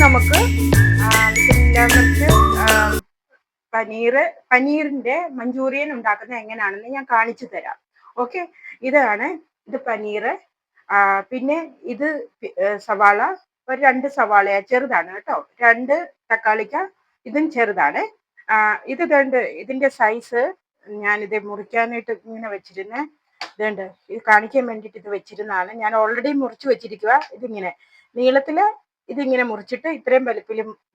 നമുക്ക് ശിമല മിർച്ച് പനീറിന്റെ മഞ്ചൂരിയൻ ഉണ്ടാക്കുന്നത് എങ്ങനെയാണെന്ന് ഞാൻ കാണിച്ചു തരാം. ഓക്കെ, ഇത് പനീർ. പിന്നെ ഇത് സവാള, ഒരു 2 സവാള ചെറുതാണ് കേട്ടോ, 2 തക്കാളിക്ക, ഇതും ചെറുതാണ്. ഇത് ഇതിന്റെ സൈസ് ഞാനിത് മുറിക്കാനായിട്ട് ഇങ്ങനെ വെച്ചിരുന്നേ, ഇതുണ്ട്, ഇത് കാണിക്കാൻ വേണ്ടിയിട്ട് ഇത് വെച്ചിരുന്നതാണ്. ഞാൻ ഓൾറെഡി മുറിച്ച് വെച്ചിരിക്കുക. ഇതിങ്ങനെ നീളത്തില് ഇതിങ്ങനെ മുറിച്ചിട്ട് ഇത്രയും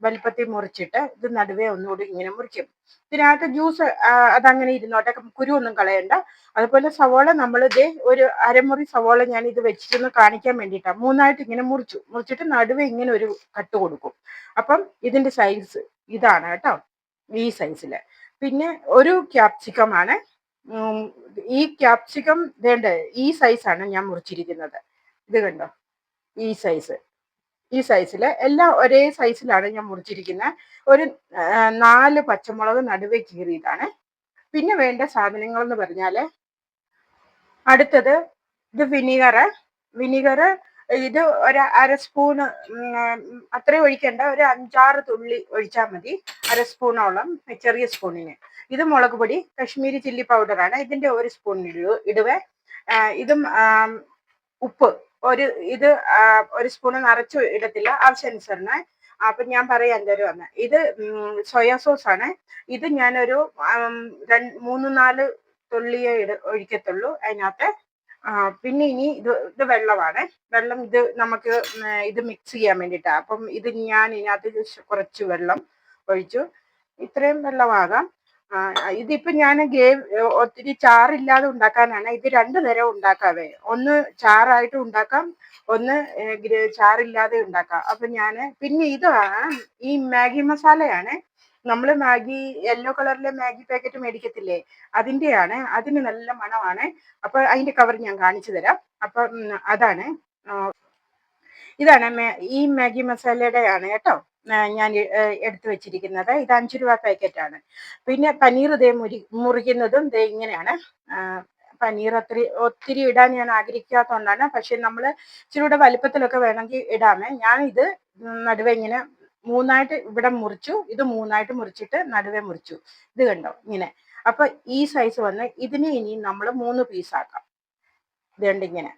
വലിപ്പത്തിൽ മുറിച്ചിട്ട് ഇത് നടുവേ ഒന്നുകൂടി ഇങ്ങനെ മുറിക്കും. ഇതിനകത്ത് ജ്യൂസ് അതങ്ങനെ ഇരുന്നോട്ടെ, കുരു ഒന്നും കളയണ്ട. അതുപോലെ സവോള നമ്മൾ ഒരു അരമുറി സവോള ഞാൻ ഇത് വെച്ചിട്ടൊന്ന് കാണിക്കാൻ വേണ്ടിയിട്ടാണ് 3ആയിട്ട് ഇങ്ങനെ മുറിച്ചിട്ട് നടുവേ ഇങ്ങനെ ഒരു കട്ട് കൊടുക്കും. അപ്പം ഇതിന്റെ സൈസ് ഇതാണ് കേട്ടോ, ഈ സൈസില്. പിന്നെ ഒരു ക്യാപ്സിക്കം ആണ്. ഈ ക്യാപ്സിക്കം ഈ സൈസാണ് ഞാൻ മുറിച്ചിരിക്കുന്നത്. ഇത് കണ്ടോ, ഈ സൈസില് എല്ലാം ഒരേ സൈസിലാണ് ഞാൻ മുറിച്ചിരിക്കുന്നത്. ഒരു 4 പച്ചമുളക് നടുവേ കീറിയതാണ്. പിന്നെ വേണ്ട സാധനങ്ങൾ എന്ന് പറഞ്ഞാല്, അടുത്തത് ഇത് വിനീഗർ. ഇത് ഒരു 1/2 സ്പൂണ്, അത്രയും ഒഴിക്കണ്ട, ഒരു 5-6 തുള്ളി ഒഴിച്ചാൽ മതി, 1/2 സ്പൂണോളം, ചെറിയ സ്പൂണിന്. ഇത് മുളക് പൊടി, കശ്മീരി ചില്ലി പൗഡറാണ്, ഇതിന്റെ 1 സ്പൂൺ ഇടുവേ. ഇതും ഉപ്പ്, ഇത് 1 സ്പൂണ് നിറച്ച് ഇടത്തില്ല, ആവശ്യാനുസരണം. അപ്പൊ ഞാൻ പറയാൻ തരുവാണ്. ഇത് സോയാ സോസ് ആണ്. ഇത് ഞാനൊരു 3-4 തുള്ളിയേ ഒഴിക്കത്തുള്ളൂ അതിനകത്ത്. പിന്നെ ഇനി ഇത് വെള്ളമാണ്. വെള്ളം ഇത് നമുക്ക് ഇത് മിക്സ് ചെയ്യാൻ വേണ്ടിയിട്ടാണ്. അപ്പം ഇത് ഞാൻ ഇതിനകത്ത് കുറച്ച് വെള്ളം ഒഴിച്ചു. ഇത്രയും വെള്ളമാകാം. ഇതിപ്പോ ഞാൻ ഒത്തിരി ചാറില്ലാതെ ഉണ്ടാക്കാനാണ്. ഇത് 2 തരം ഉണ്ടാക്കാവേ, ഒന്ന് ചാറായിട്ട് ഉണ്ടാക്കാം, ഒന്ന് ചാറില്ലാതെ ഉണ്ടാക്കാം. അപ്പൊ പിന്നെ ഇതാണ് ഈ മാഗി മസാലയാണ്. നമ്മള് യെല്ലോ കളറിലെ മാഗി പാക്കറ്റ് മേടിക്കത്തില്ലേ, അതിന്റെയാണ്. അതിന് നല്ല മണമാണ്. അപ്പൊ അതിന്റെ കവർ ഞാൻ കാണിച്ചു തരാം. അപ്പൊ ഇതാണ് ഈ മാഗി മസാലയുടെ ആണ് കേട്ടോ ഞാൻ എടുത്തു വെച്ചിരിക്കുന്നത്. ഇത് 5 രൂപ പാക്കറ്റ് ആണ്. പിന്നെ പനീർ മുറിക്കുന്നതും ഇങ്ങനെയാണ്. പനീർ ഒത്തിരി ഇടാൻ ഞാൻ ആഗ്രഹിക്കാത്തതുകൊണ്ടാണ്. പക്ഷെ നമ്മൾ ഇച്ചിരി കൂടെ വലിപ്പത്തിലൊക്കെ വേണമെങ്കിൽ ഇടാമേ. ഞാൻ ഇത് നടുവേ ഇങ്ങനെ 3ആയിട്ട് ഇവിടെ മുറിച്ചു. ഇത് 3ആയിട്ട് മുറിച്ചിട്ട് നടുവേ മുറിച്ചു. ഇത് കണ്ടോ ഇങ്ങനെ. അപ്പൊ ഈ സൈസ് വന്ന് ഇതിനെ ഇനി നമ്മൾ 3 പീസാക്കാം. ഇത് ഇങ്ങനെ.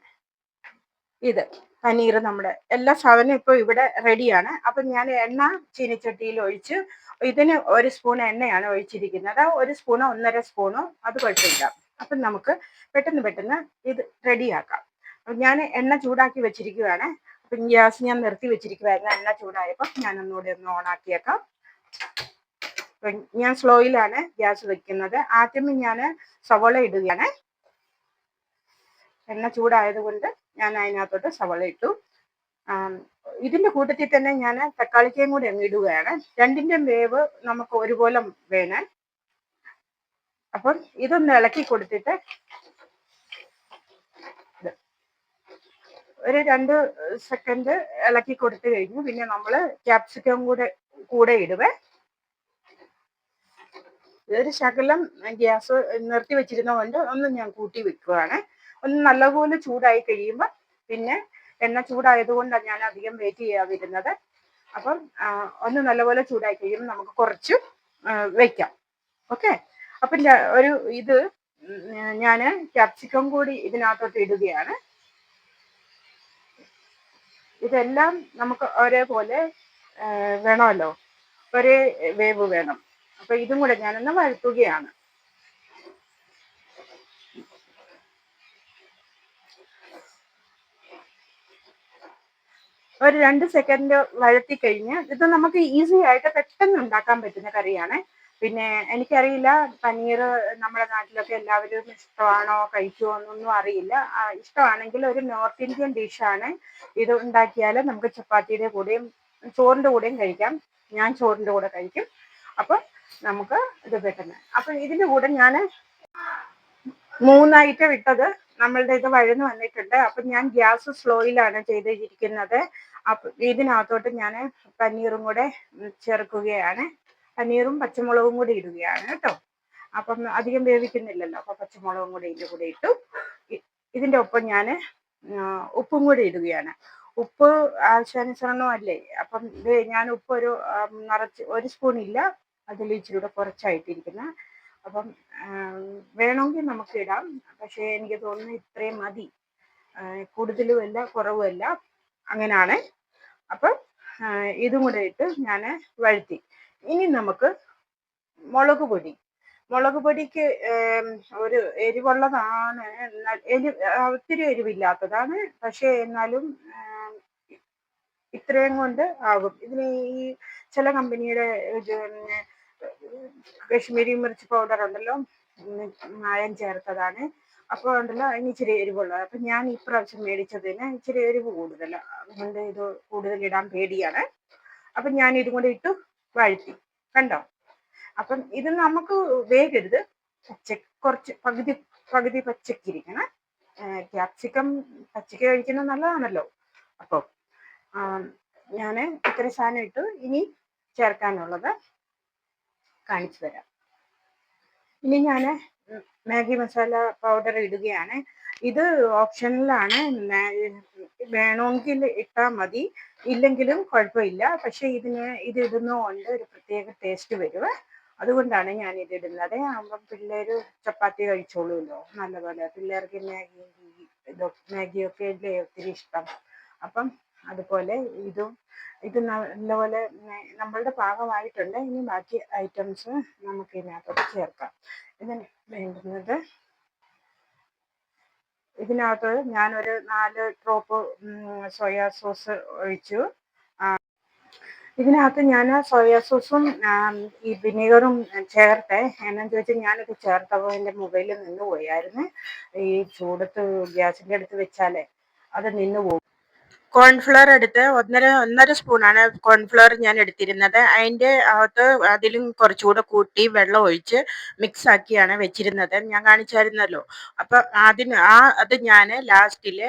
ഇത് പനീർ, നമ്മുടെ എല്ലാ സാധനവും ഇപ്പൊ ഇവിടെ റെഡിയാണ്. അപ്പൊ ഞാൻ എണ്ണ ചീനിച്ചട്ടിയിൽ ഒഴിച്ച്, ഇതിന് 1 സ്പൂൺ എണ്ണയാണ് ഒഴിച്ചിരിക്കുന്നത്, 1 സ്പൂണോ 1.5 സ്പൂണോ അത് കുഴപ്പമില്ല. അപ്പൊ നമുക്ക് പെട്ടെന്ന് ഇത് റെഡിയാക്കാം. ഞാൻ എണ്ണ ചൂടാക്കി വെച്ചിരിക്കുകയാണ്. അപ്പൊ ഗ്യാസ് ഞാൻ നിർത്തി വെച്ചിരിക്കുവായിരുന്നു. എണ്ണ ചൂടായപ്പോൾ ഞാൻ ഒന്നുകൂടി ഒന്ന് ഓണാക്കിയേക്കാം. ഞാൻ സ്ലോയിലാണ് ഗ്യാസ് വെക്കുന്നത്. ആദ്യമേ ഞാൻ സവോള ഇടുകയാണ്. എണ്ണ ചൂടായത് കൊണ്ട് ഞാൻ അതിനകത്തോട്ട് സവോള ഇട്ടു. ഇതിന്റെ കൂട്ടത്തിൽ തന്നെ ഞാൻ തക്കാളിക്കയും കൂടി അങ്ങ് ഇടുകയാണ്. രണ്ടിന്റെയും വേവ് നമുക്ക് ഒരുപോലെ വേണം. അപ്പം ഇതൊന്ന് ഇളക്കി കൊടുത്തിട്ട് ഒരു 2 സെക്കൻഡ് ഇളക്കി കൊടുത്തു കഴിഞ്ഞു. പിന്നെ നമ്മൾ ക്യാപ്സിക്കം കൂടെ ഇടുവേ. ഇതൊരു ശകലം ഗ്യാസ് നിർത്തി വെച്ചിരുന്ന കൊണ്ട് ഒന്ന് ഞാൻ കൂട്ടി വെക്കുകയാണ്. ഒന്ന് നല്ലപോലെ ചൂടായി കഴിയുമ്പോൾ, പിന്നെ എണ്ണ ചൂടായത് കൊണ്ടാണ് ഞാൻ അധികം വെയിറ്റ് ചെയ്യാതിരുന്നത്. അപ്പം ഒന്ന് നല്ലപോലെ ചൂടായി കഴിയുമ്പോൾ നമുക്ക് കുറച്ച് വെക്കാം. ഓക്കെ, അപ്പം ഇത് ഞാൻ ക്യാപ്സിക്കം കൂടി ഇതിനകത്തോട്ട് ഇടുകയാണ്. ഇതെല്ലാം നമുക്ക് ഒരേപോലെ വേണമല്ലോ, ഒരേ വേവ് വേണം. അപ്പൊ ഇതും കൂടെ ഞാനൊന്ന് വഴറ്റുകയാണ്. ഒരു 2 സെക്കൻഡ് വഴറ്റി കഴിഞ്ഞ്, ഇത് നമുക്ക് ഈസി ആയിട്ട് പെട്ടെന്ന് ഉണ്ടാക്കാൻ പറ്റുന്ന കറിയാണ്. പിന്നെ എനിക്കറിയില്ല പനീർ നമ്മുടെ നാട്ടിലൊക്കെ എല്ലാവരും ഇഷ്ടമാണോ കഴിക്കുമോ എന്നൊന്നും അറിയില്ല. ഇഷ്ടമാണെങ്കിൽ ഒരു നോർത്ത് ഇന്ത്യൻ ഡിഷാണ്. ഇത് ഉണ്ടാക്കിയാൽ നമുക്ക് ചപ്പാത്തിയുടെ കൂടെയും ചോറിൻ്റെ കൂടെയും കഴിക്കാം. ഞാൻ ചോറിൻ്റെ കൂടെ കഴിക്കും. അപ്പൊ നമുക്ക് ഇത് പെട്ടെന്ന്. അപ്പൊ ഇതിന്റെ കൂടെ ഞാൻ 3 ഇട്ടത് നമ്മളുടെ ഇത് വഴന്ന് വന്നിട്ടുണ്ട്. അപ്പൊ ഞാൻ ഗ്യാസ് സ്ലോയിലാണ് ചെയ്തിരിക്കുന്നത്. അപ്പൊ ഇതിനകത്തോട്ട് ഞാൻ പനീറും കൂടെ ചേർക്കുകയാണ്. പനീറും പച്ചമുളകും കൂടി ഇടുകയാണ് കേട്ടോ. അപ്പം അധികം വേവിക്കുന്നില്ലല്ലോ, അപ്പൊ പച്ചമുളകും കൂടെ ഇതിൻ്റെ കൂടെ ഇട്ടു. ഇതിന്റെ ഒപ്പം ഞാൻ ഉപ്പും കൂടി ഇടുകയാണ്. ഉപ്പ് ആവശ്യാനുസരണം അല്ലേ. അപ്പം ഇത് ഞാൻ ഉപ്പ് നിറച്ച് 1 സ്പൂൺ ഇല്ല, അതിൽ ഇച്ചിരി കൂടെ കുറച്ചായിട്ടിരിക്കുന്ന. അപ്പം വേണമെങ്കിൽ നമുക്ക് ഇടാം, പക്ഷേ എനിക്ക് തോന്നുന്നു ഇത്രയും മതി. കൂടുതലുമല്ല കുറവുമല്ല, അങ്ങനെയാണ്. അപ്പം ഇതും കൂടെ ഇട്ട് ഞാൻ വഴറ്റി. ഇനി നമുക്ക് മുളക് പൊടി. മുളക് പൊടിക്ക് ഒരു എരിവുള്ളതാണ്, എന്നാൽ ഒത്തിരി എരിവില്ലാത്തതാണ്. പക്ഷേ എന്നാലും ഇത്രയും കൊണ്ട് ആകും. ഇതിന് ഈ ചില കമ്പനിയുടെ ഇത് കശ്മീരി മിർച്ച് പൗഡർ ഉണ്ടല്ലോ, മായം ചേർത്തതാണ്. അപ്പോൾ ഉണ്ടല്ലോ അതിന് ഇച്ചിരി എരിവുള്ളത്. അപ്പം ഞാൻ ഇപ്രാവശ്യം മേടിച്ചതിന് ഇച്ചിരി എരിവ് കൂടുതലാണ്, അതുകൊണ്ട് ഇത് കൂടുതൽ ഇടാൻ പേടിയാണ്. അപ്പം ഞാൻ ഇതും കൂടെ ഇട്ടു വഴറ്റി. കണ്ടോ? അപ്പം ഇത് നമുക്ക് വേഗരുത്, കുറച്ച് പകുതി പകുതി പച്ചക്കിരിക്കണം. ക്യാപ്സിക്കം പച്ചക്ക് കഴിക്കുന്നത് നല്ലതാണല്ലോ. അപ്പം ഞാൻ ഇത്രയും സാധനം ഇട്ടു. ഇനി ചേർക്കാനുള്ളത് കാണിച്ചു തരാം. ഇനി ഞാൻ മാഗി മസാല പൗഡർ ഇടുകയാണ്. ഇത് ഓപ്ഷനിലാണ്, വേണമെങ്കിൽ ഇട്ടാൽ മതി, ഇല്ലെങ്കിലും കുഴപ്പമില്ല. പക്ഷെ ഇത് ഇടുന്നതുകൊണ്ട് ഒരു പ്രത്യേക ടേസ്റ്റ് വരും. അതുകൊണ്ടാണ് ഞാൻ ഇതിടുന്നത്. ആകുമ്പം പിള്ളേർ ചപ്പാത്തി കഴിച്ചോളൂല്ലോ നല്ലപോലെ. പിള്ളേർക്ക് മാഗിയൊക്കെ അല്ലേ ഒത്തിരി ഇഷ്ടം. അപ്പം അതുപോലെ ഇത് നല്ലപോലെ നമ്മളുടെ പാകമായിട്ടുണ്ട്. ഇനി ബാക്കി ഐറ്റംസ് നമുക്ക് ഇതിനകത്തോട്ട് ചേർക്കാം. ഇതിന് വേണ്ടുന്നത്, ഇതിനകത്ത് ഞാനൊരു 4 ഡ്രോപ്പ് സോയാ സോസ് ഒഴിച്ചു. ഇതിനകത്ത് ഞാൻ സോയാ സോസും ഈ വിനീഗറും ചേർത്ത്. എന്നാന്ന് ചോദിച്ചാൽ ഞാനിത് ചേർത്തപ്പോൾ എൻ്റെ മൊബൈലിൽ നിന്ന് പോയായിരുന്നു. ഈ ചൂടത്ത് ഗ്യാസിൻ്റെ അടുത്ത് വെച്ചാലേ അത് നിന്ന് പോകും. കോൺഫ്ലവർ എടുത്ത് ഒന്നര സ്പൂണാണ് കോൺഫ്ലവർ ഞാൻ എടുത്തിരുന്നത്. അതിൻ്റെ അകത്ത് അതിലും കുറച്ചുകൂടെ കൂട്ടി വെള്ളം ഒഴിച്ച് മിക്സ് ആക്കിയാണ് വെച്ചിരുന്നത്, ഞാൻ കാണിച്ചായിരുന്നല്ലോ. അപ്പം അത് ഞാൻ ലാസ്റ്റിൽ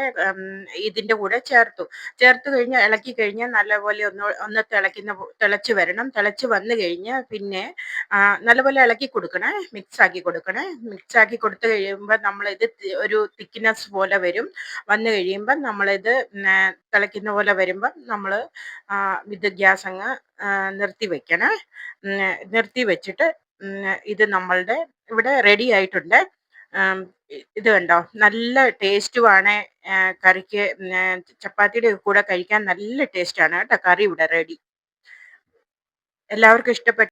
ഇതിൻ്റെ കൂടെ ചേർത്ത് കഴിഞ്ഞ് ഇളക്കി കഴിഞ്ഞാൽ നല്ലപോലെ ഒന്ന് തിളച്ച് വരണം. തിളച്ച് വന്നു കഴിഞ്ഞ് പിന്നെ നല്ലപോലെ ഇളക്കി കൊടുക്കണേ, മിക്സ് ആക്കി കൊടുത്ത് കഴിയുമ്പോൾ നമ്മളിത് ഒരു തിക്നെസ് പോലെ വന്നു കഴിയുമ്പോൾ നമ്മളിത് തിളയ്ക്കുന്ന പോലെ വരുമ്പം നമ്മൾ ഇത് ഗ്യാസ് അങ്ങ് നിർത്തി വെച്ചിട്ട് ഇത് നമ്മളുടെ ഇവിടെ റെഡി ആയിട്ടുണ്ട്. ഇത് കണ്ടോ, നല്ല ടേസ്റ്റുമാണ്. കറിക്ക് ചപ്പാത്തിയുടെ കൂടെ കഴിക്കാൻ നല്ല ടേസ്റ്റാണ് കേട്ടോ. കറി ഇവിടെ റെഡി. എല്ലാവർക്കും ഇഷ്ടപ്പെട്ടു.